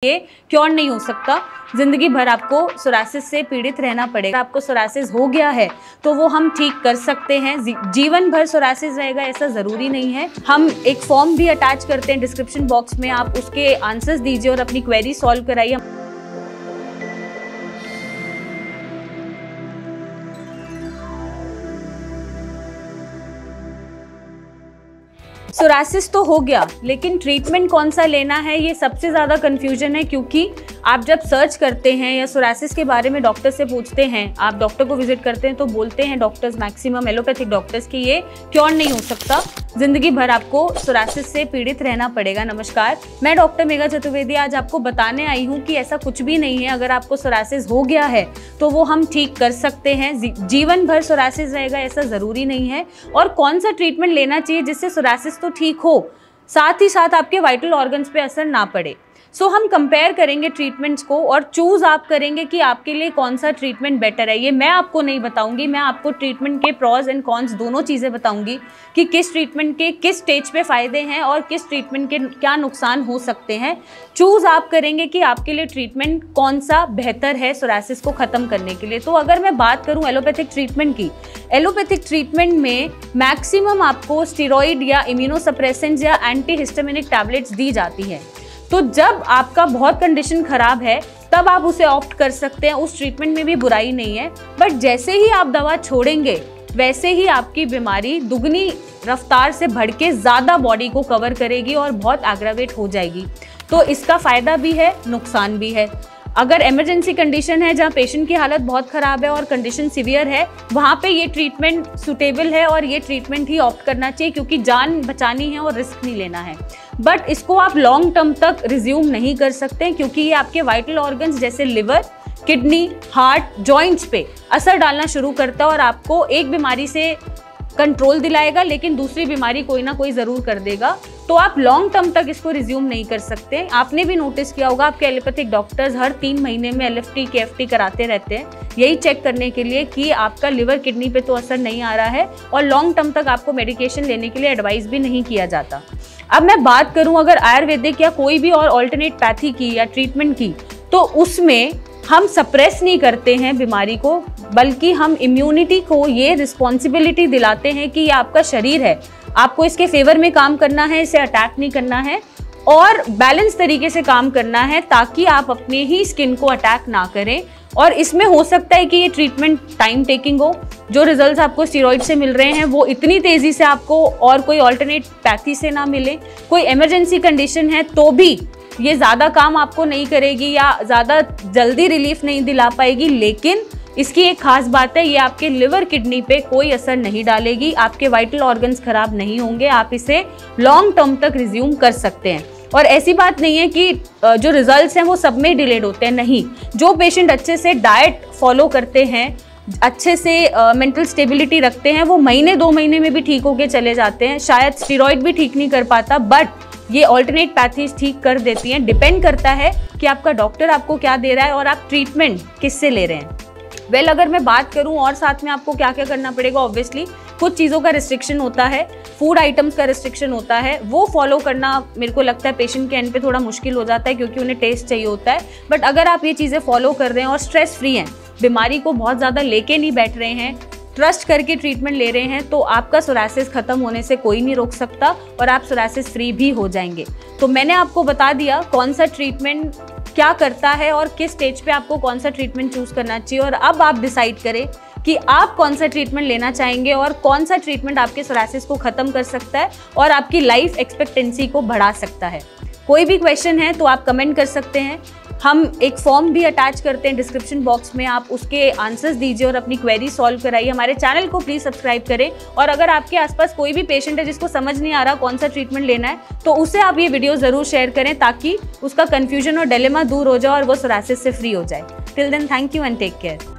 ये क्योर नहीं हो सकता। जिंदगी भर आपको सोरासिस से पीड़ित रहना पड़ेगा। आपको सोरासिस हो गया है तो वो हम ठीक कर सकते हैं। जीवन भर सोरासिस रहेगा ऐसा ज़रूरी नहीं है। हम एक फॉर्म भी अटैच करते हैं डिस्क्रिप्शन बॉक्स में, आप उसके आंसर्स दीजिए और अपनी क्वेरी सॉल्व कराइए। सोरासिस तो हो गया, लेकिन ट्रीटमेंट कौन सा लेना है ये सबसे ज़्यादा कन्फ्यूजन है, क्योंकि आप जब सर्च करते हैं या सोरासिस के बारे में डॉक्टर से पूछते हैं, आप डॉक्टर को विजिट करते हैं तो बोलते हैं डॉक्टर्स, मैक्सिमम एलोपैथिक डॉक्टर्स, कि ये क्योर नहीं हो सकता, जिंदगी भर आपको सोरासिस से पीड़ित रहना पड़ेगा। नमस्कार, मैं डॉक्टर मेघा चतुर्वेदी आज आपको बताने आई हूँ कि ऐसा कुछ भी नहीं है। अगर आपको सोरासिस हो गया है तो वो हम ठीक कर सकते हैं। जीवन भर सोरासिस रहेगा ऐसा ज़रूरी नहीं है। और कौन सा ट्रीटमेंट लेना चाहिए जिससे सोरासिस तो ठीक हो, साथ ही साथ आपके वाइटल ऑर्गन्स पे असर ना पड़े। सो हम कंपेयर करेंगे ट्रीटमेंट्स को और चूज आप करेंगे कि आपके लिए कौन सा ट्रीटमेंट बेटर है। ये मैं आपको नहीं बताऊंगी, मैं आपको ट्रीटमेंट के प्रॉज एंड कॉन्स दोनों चीज़ें बताऊंगी कि किस ट्रीटमेंट के किस स्टेज पे फ़ायदे हैं और किस ट्रीटमेंट के क्या नुकसान हो सकते हैं। चूज़ आप करेंगे कि आपके लिए ट्रीटमेंट कौन सा बेहतर है सोरासिस को ख़त्म करने के लिए। तो अगर मैं बात करूँ एलोपैथिक ट्रीटमेंट की, एलोपैथिक ट्रीटमेंट में मैक्सिमम आपको स्टेरॉइड या इम्यूनोसप्रेसेंट्स या एंटीहिस्टामिनिक टैबलेट्स दी जाती हैं। तो जब आपका बहुत कंडीशन खराब है तब आप उसे ऑप्ट कर सकते हैं, उस ट्रीटमेंट में भी बुराई नहीं है। बट जैसे ही आप दवा छोड़ेंगे वैसे ही आपकी बीमारी दुगनी रफ्तार से बढ़ के ज़्यादा बॉडी को कवर करेगी और बहुत एग्रावेट हो जाएगी। तो इसका फ़ायदा भी है, नुकसान भी है। अगर इमरजेंसी कंडीशन है जहाँ पेशेंट की हालत बहुत ख़राब है और कंडीशन सीवियर है, वहाँ पे ये ट्रीटमेंट सूटेबल है और ये ट्रीटमेंट ही ऑप्ट करना चाहिए, क्योंकि जान बचानी है और रिस्क नहीं लेना है। बट इसको आप लॉन्ग टर्म तक रिज्यूम नहीं कर सकते, क्योंकि ये आपके वाइटल ऑर्गन्स जैसे लिवर, किडनी, हार्ट, जॉइंट्स पे असर डालना शुरू करता है और आपको एक बीमारी से कंट्रोल दिलाएगा लेकिन दूसरी बीमारी कोई ना कोई ज़रूर कर देगा। तो आप लॉन्ग टर्म तक इसको रिज्यूम नहीं कर सकते। आपने भी नोटिस किया होगा आपके एलोपैथिक डॉक्टर्स हर 3 महीने में LFT KFT कराते रहते हैं, यही चेक करने के लिए कि आपका लिवर किडनी पे तो असर नहीं आ रहा है, और लॉन्ग टर्म तक आपको मेडिकेशन लेने के लिए एडवाइस भी नहीं किया जाता। अब मैं बात करूँ अगर आयुर्वेदिक या कोई भी और ऑल्टरनेट पैथी की या ट्रीटमेंट की, तो उसमें हम सप्रेस नहीं करते हैं बीमारी को, बल्कि हम इम्यूनिटी को ये रिस्पॉन्सिबिलिटी दिलाते हैं कि ये आपका शरीर है, आपको इसके फेवर में काम करना है, इसे अटैक नहीं करना है और बैलेंस तरीके से काम करना है, ताकि आप अपने ही स्किन को अटैक ना करें। और इसमें हो सकता है कि ये ट्रीटमेंट टाइम टेकिंग हो, जो रिजल्ट्स आपको स्टेरॉइड से मिल रहे हैं वो इतनी तेज़ी से आपको और कोई ऑल्टरनेट पैथी से ना मिले। कोई इमरजेंसी कंडीशन है तो भी ये ज़्यादा काम आपको नहीं करेगी या ज़्यादा जल्दी रिलीफ नहीं दिला पाएगी, लेकिन इसकी एक खास बात है, ये आपके लिवर किडनी पे कोई असर नहीं डालेगी, आपके वाइटल ऑर्गन्स खराब नहीं होंगे, आप इसे लॉन्ग टर्म तक रिज्यूम कर सकते हैं। और ऐसी बात नहीं है कि जो रिजल्ट्स हैं वो सब में डिलेड होते हैं, नहीं। जो पेशेंट अच्छे से डाइट फॉलो करते हैं, अच्छे से मेंटल स्टेबिलिटी रखते हैं, वो महीने 2 महीने में भी ठीक होके चले जाते हैं। शायद स्टेरॉइड भी ठीक नहीं कर पाता, बट ये ऑल्टरनेट पैथीज ठीक कर देती हैं। डिपेंड करता है कि आपका डॉक्टर आपको क्या दे रहा है और आप ट्रीटमेंट किससे ले रहे हैं। अगर मैं बात करूं और साथ में आपको क्या क्या करना पड़ेगा, ऑब्वियसली कुछ चीज़ों का रिस्ट्रिक्शन होता है, फूड आइटम्स का रिस्ट्रिक्शन होता है, वो फॉलो करना मेरे को लगता है पेशेंट के एंड पे थोड़ा मुश्किल हो जाता है, क्योंकि उन्हें टेस्ट चाहिए होता है। बट अगर आप ये चीज़ें फॉलो कर रहे हैं और स्ट्रेस फ्री हैं, बीमारी को बहुत ज़्यादा लेके नहीं बैठ रहे हैं, ट्रस्ट करके ट्रीटमेंट ले रहे हैं, तो आपका सोरासिस खत्म होने से कोई नहीं रोक सकता और आप सोरासिस फ्री भी हो जाएंगे। तो मैंने आपको बता दिया कौन सा ट्रीटमेंट क्या करता है और किस स्टेज पे आपको कौन सा ट्रीटमेंट चूज करना चाहिए, और अब आप डिसाइड करें कि आप कौन सा ट्रीटमेंट लेना चाहेंगे और कौन सा ट्रीटमेंट आपके सोरासिस को ख़त्म कर सकता है और आपकी लाइफ एक्सपेक्टेंसी को बढ़ा सकता है। कोई भी क्वेश्चन है तो आप कमेंट कर सकते हैं। हम एक फॉर्म भी अटैच करते हैं डिस्क्रिप्शन बॉक्स में, आप उसके आंसर्स दीजिए और अपनी क्वेरी सॉल्व कराइए। हमारे चैनल को प्लीज़ सब्सक्राइब करें, और अगर आपके आसपास कोई भी पेशेंट है जिसको समझ नहीं आ रहा कौन सा ट्रीटमेंट लेना है, तो उसे आप ये वीडियो ज़रूर शेयर करें, ताकि उसका कन्फ्यूजन और डिलेमा दूर हो जाए और वो सोरासिस से फ्री हो जाए। Till then, thank you and take care.